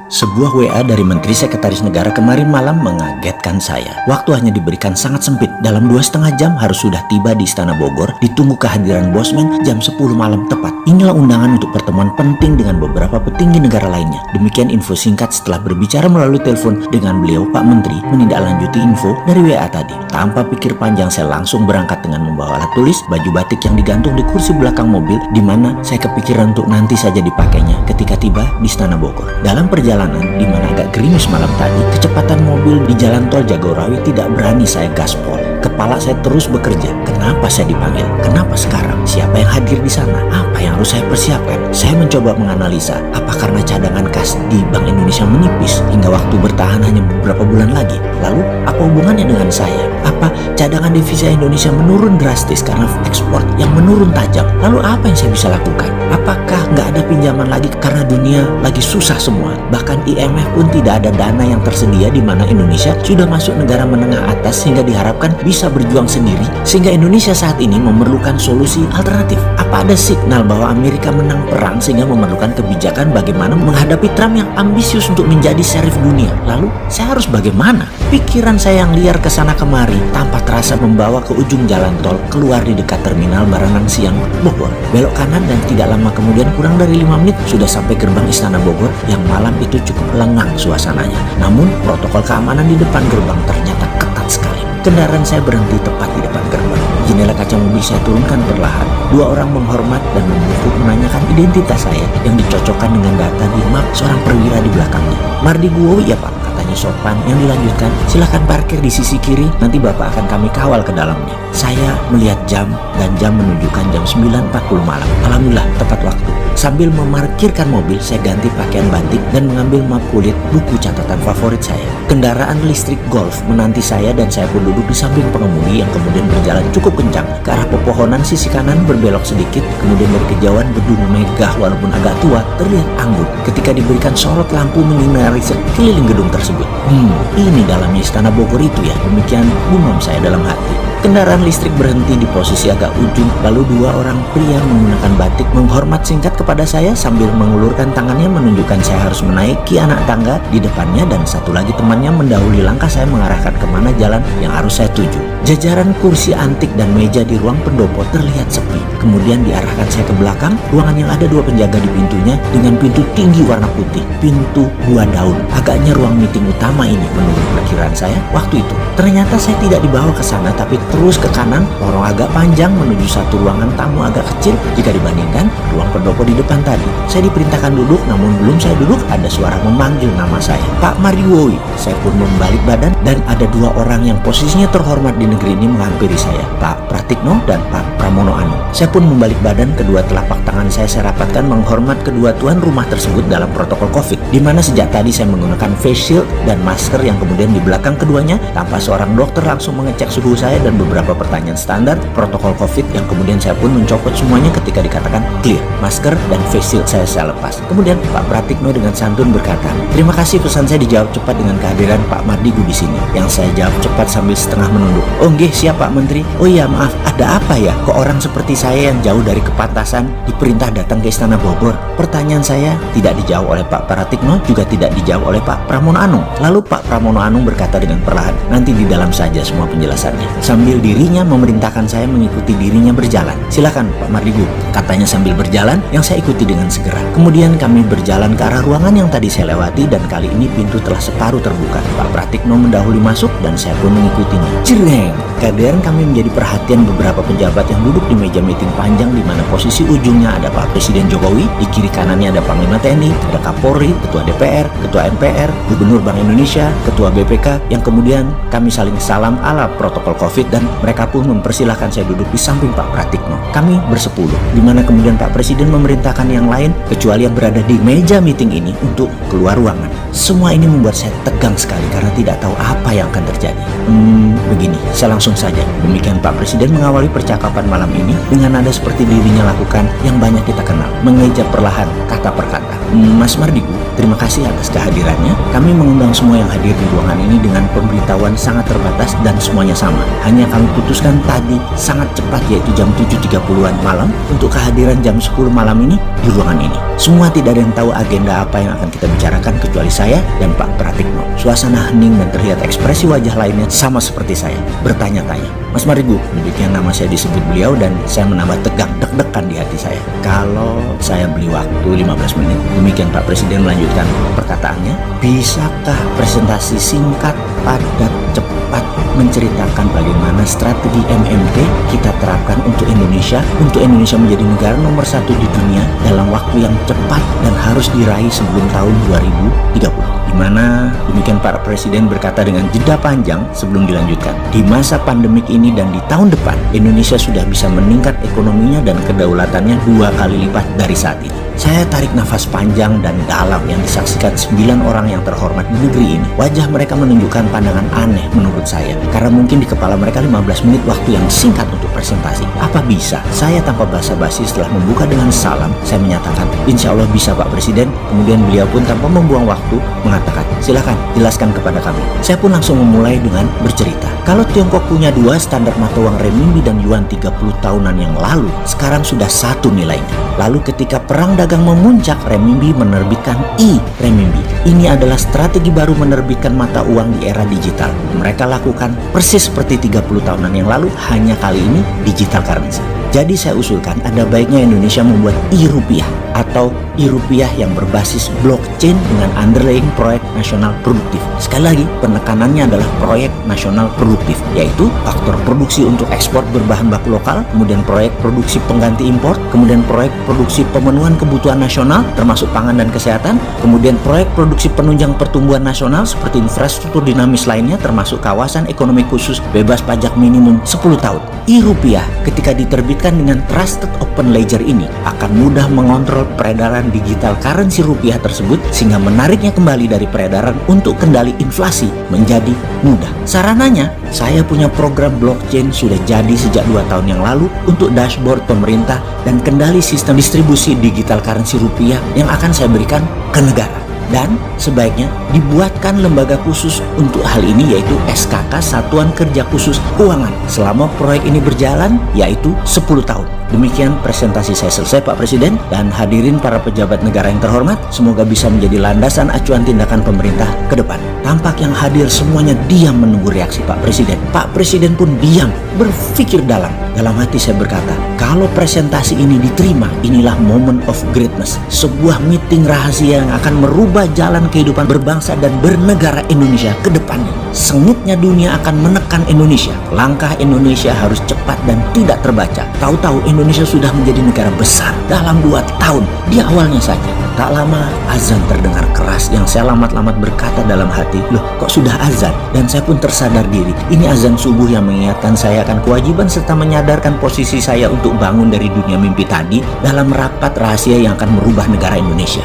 Sebuah WA dari Menteri Sekretaris Negara kemarin malam mengagetkan saya. Waktu hanya diberikan sangat sempit. Dalam 2,5 jam harus sudah tiba di Istana Bogor. Ditunggu kehadiran Bosman jam 10 malam tepat. Inilah undangan untuk pertemuan penting dengan beberapa petinggi negara lainnya. Demikian info singkat setelah berbicara melalui telepon dengan beliau. Pak Menteri menindaklanjuti info dari WA tadi. Tanpa pikir panjang saya langsung berangkat dengan membawa alat tulis, baju batik yang digantung di kursi belakang mobil, di mana saya kepikiran untuk nanti saja dipakainya ketika tiba di Istana Bogor. Dalam perjalanan di mana agak gerimis malam tadi, kecepatan mobil di jalan tol Jagorawi tidak berani saya gaspol. Kepala saya terus bekerja. Kenapa saya dipanggil? Kenapa sekarang? Siapa yang hadir di sana? Apa yang harus saya persiapkan? Saya mencoba menganalisa, apa karena cadangan kas di Bank Indonesia menipis hingga waktu bertahan hanya beberapa bulan lagi? Lalu, apa hubungannya dengan saya? Apa cadangan devisa Indonesia menurun drastis karena ekspor yang menurun tajam? Lalu apa yang saya bisa lakukan? Apakah nggak ada pinjaman lagi karena dunia lagi susah semua? Bahkan IMF pun tidak ada dana yang tersedia, di mana Indonesia sudah masuk negara menengah atas sehingga diharapkan bisa berjuang sendiri, sehingga Indonesia saat ini memerlukan solusi alternatif. Apa ada signal bahwa Amerika menang perang sehingga memerlukan kebijakan bagaimana menghadapi Trump yang ambisius untuk menjadi sheriff dunia? Lalu saya harus bagaimana? Pikiran saya yang liar ke sana kemari tanpa terasa membawa ke ujung jalan tol, keluar di dekat terminal Baranang Siang Bogor. Belok kanan dan tidak lama kemudian, kurang dari 5 menit sudah sampai gerbang Istana Bogor yang malam itu cukup lengang suasananya. Namun protokol keamanan di depan gerbang ternyata ketat sekali. Kendaraan saya berhenti tepat di depan gerbang. Jendela kaca mobil saya turunkan perlahan. 2 orang menghormat dan membungkuk menanyakan identitas saya yang dicocokkan dengan data di map seorang perwira di belakangnya. Mardi Guowi ya Pak, katanya sopan. Yang dilanjutkan, silahkan parkir di sisi kiri, nanti Bapak akan kami kawal ke dalamnya. Saya melihat jam dan jam menunjukkan jam 9.40 malam. Alhamdulillah tepat waktu. Sambil memarkirkan mobil, saya ganti pakaian batik dan mengambil map kulit, buku catatan favorit saya. Kendaraan listrik Golf menanti saya dan saya pun duduk di samping pengemudi yang kemudian berjalan cukup kencang ke arah pepohonan sisi kanan, berbelok sedikit, kemudian dari kejauhan gedung megah walaupun agak tua terlihat anggun ketika diberikan sorot lampu menyinari sekeliling gedung tersebut. Ini dalamnya Istana Bogor itu ya, demikian gumam saya dalam hati. Kendaraan listrik berhenti di posisi agak ujung, lalu 2 orang pria menggunakan batik menghormat singkat kepada saya sambil mengulurkan tangannya menunjukkan saya harus menaiki anak tangga di depannya, dan satu lagi temannya mendahului langkah saya mengarahkan kemana jalan yang harus saya tuju. Jajaran kursi antik dan meja di ruang pendopo terlihat sepi. Kemudian diarahkan saya ke belakang, ruangan yang ada 2 penjaga di pintunya dengan pintu tinggi warna putih, pintu 2 daun. Agaknya ruang meeting utama ini menurut perkiraan saya waktu itu. Ternyata saya tidak dibawa ke sana, tapi terus ke kanan, lorong agak panjang menuju satu ruangan tamu agak kecil jika dibandingkan ruang pendopo di depan tadi. Saya diperintahkan duduk, namun belum saya duduk ada suara memanggil nama saya. Pak Mardiwowi. Saya pun membalik badan dan ada 2 orang yang posisinya terhormat di negeri ini menghampiri saya, Pak Pratikno dan Pak Pramono Anung. Saya pun membalik badan, kedua telapak tangan saya rapatkan menghormat kedua tuan rumah tersebut dalam protokol COVID, di mana sejak tadi saya menggunakan face shield dan masker yang kemudian di belakang keduanya tanpa seorang dokter langsung mengecek suhu saya dan beberapa pertanyaan standar protokol COVID yang kemudian saya pun mencopot semuanya ketika dikatakan clear. Masker dan face shield saya lepas. Kemudian Pak Pratikno dengan santun berkata, "Terima kasih, pesan saya dijawab cepat dengan kehadiran Pak Mardigu di sini." Yang saya jawab cepat sambil setengah menunduk. "Oh nggih, siap Pak Menteri." "Oh iya, maaf, ada apa ya? Kok orang seperti saya yang jauh dari kepantasan diperintah datang ke Istana Bogor?" Pertanyaan saya tidak dijawab oleh Pak Pratikno, juga tidak dijawab oleh Pak Pramono Anung. Lalu Pak Pramono Anung berkata dengan perlahan, "Nanti di dalam saja semua penjelasannya." Sambil dirinya memerintahkan saya mengikuti dirinya berjalan. "Silakan Pak Mardigu," katanya sambil berjalan, yang saya ikuti dengan segera. Kemudian kami berjalan ke arah ruangan yang tadi saya lewati, dan kali ini pintu telah separuh terbuka. Pak Pratikno mendahului masuk dan saya pun mengikutinya. Cireng! Kehadiran kami menjadi perhatian beberapa pejabat yang duduk di meja meeting panjang, di mana posisi ujungnya ada Pak Presiden Jokowi, di kiri kanannya ada Panglima TNI, ada Kapolri, Ketua DPR, Ketua MPR, Gubernur Bank Indonesia, Ketua BPK, yang kemudian kami saling salam ala protokol COVID dan mereka pun mempersilahkan saya duduk di samping Pak Pratikno. Kami bersepuluh, di mana kemudian Pak Presiden memerintahkan yang lain kecuali yang berada di meja meeting ini untuk keluar ruangan. Semua ini membuat saya tegang sekali karena tidak tahu apa yang akan terjadi. Begini, saya langsung saja. Demikian Pak Presiden mengawali percakapan malam ini dengan nada seperti dirinya lakukan yang banyak kita kenal, mengeja perlahan kata per kata. "Mas Mardigu, terima kasih atas kehadirannya. Kami mengundang semua yang hadir di ruangan ini dengan pemberitahuan sangat terbatas dan semuanya sama. Hanya kami putuskan tadi sangat cepat, yaitu jam 7.30-an malam, untuk kehadiran jam 10 malam ini di ruangan ini. Semua tidak ada yang tahu agenda apa yang akan kita bicarakan kecuali saya dan Pak Pratikno. Suasana hening dan terlihat ekspresi wajah lainnya sama seperti saya, bertanya-tanya. Mas Marigu, demikian nama saya disebut beliau dan saya menambah tegang, deg-degan di hati saya. Kalau saya beli waktu 15 menit, demikian Pak Presiden melanjutkan perkataannya. Bisakah presentasi singkat, padat, cepat menceritakan bagaimana strategi MMT kita terapkan untuk Indonesia menjadi negara nomor 1 di dunia dalam waktu yang cepat dan harus diraih sebelum tahun 2030. Di mana demikian Pak Presiden berkata dengan jeda panjang sebelum dilanjutkan. Di masa pandemik ini dan di tahun depan, Indonesia sudah bisa meningkat ekonominya dan kedaulatannya 2 kali lipat dari saat ini. Saya tarik nafas panjang dan dalam yang disaksikan 9 orang yang terhormat di negeri ini. Wajah mereka menunjukkan pandangan aneh menurut saya, karena mungkin di kepala mereka 15 menit waktu yang singkat untuk presentasi. Apa bisa? Saya tanpa basa-basi setelah membuka dengan salam, saya menyatakan, insya Allah bisa Pak Presiden. Kemudian beliau pun tanpa membuang waktu mengatakan, silakan jelaskan kepada kami. Saya pun langsung memulai dengan bercerita. Kalau Tiongkok punya 2 standar mata uang renminbi dan yuan 30 tahunan yang lalu, sekarang sudah 1 nilainya. Lalu ketika perang dagang memuncak, renminbi menerbitkan e-renminbi. Ini adalah strategi baru menerbitkan mata uang di era digital. Mereka lakukan persis seperti 30 tahunan yang lalu, hanya kali ini digital currency. Jadi saya usulkan ada baiknya Indonesia membuat e-rupiah atau e-rupiah yang berbasis blockchain dengan underlying proyek nasional produktif. Sekali lagi, penekanannya adalah proyek nasional produktif, yaitu faktor produksi untuk ekspor berbahan baku lokal, kemudian proyek produksi pengganti impor, kemudian proyek produksi pemenuhan kebutuhan nasional termasuk pangan dan kesehatan, kemudian proyek produksi penunjang pertumbuhan nasional seperti infrastruktur dinamis lainnya termasuk kawasan ekonomi khusus bebas pajak minimum 10 tahun. E-rupiah ketika diterbitkan dengan Trusted Open Ledger ini akan mudah mengontrol peredaran digital currency rupiah tersebut, sehingga menariknya kembali dari peredaran untuk kendali inflasi menjadi mudah. Sarananya, saya punya program blockchain sudah jadi sejak 2 tahun yang lalu untuk dashboard pemerintah dan kendali sistem distribusi digital currency rupiah yang akan saya berikan ke negara. Dan sebaiknya dibuatkan lembaga khusus untuk hal ini, yaitu SKK Satuan Kerja Khusus Keuangan selama proyek ini berjalan, yaitu 10 tahun. Demikian presentasi saya selesai Pak Presiden, dan hadirin para pejabat negara yang terhormat, semoga bisa menjadi landasan acuan tindakan pemerintah ke depan. Tampak yang hadir semuanya diam menunggu reaksi Pak Presiden. Pak Presiden pun diam, berpikir dalam. Dalam hati saya berkata, kalau presentasi ini diterima, inilah moment of greatness. Sebuah meeting rahasia yang akan merubah jalan kehidupan berbangsa dan bernegara Indonesia ke depannya. Sengitnya dunia akan menekan Indonesia. Langkah Indonesia harus cepat dan tidak terbaca. Tahu-tahu Indonesia sudah menjadi negara besar dalam 2 tahun. Di awalnya saja. Tak lama azan terdengar keras yang saya lamat-lamat berkata dalam hati, loh kok sudah azan? Dan saya pun tersadar diri, ini azan subuh yang mengingatkan saya akan kewajiban serta menyadarkan posisi saya untuk bangun dari dunia mimpi tadi dalam rapat rahasia yang akan merubah negara Indonesia.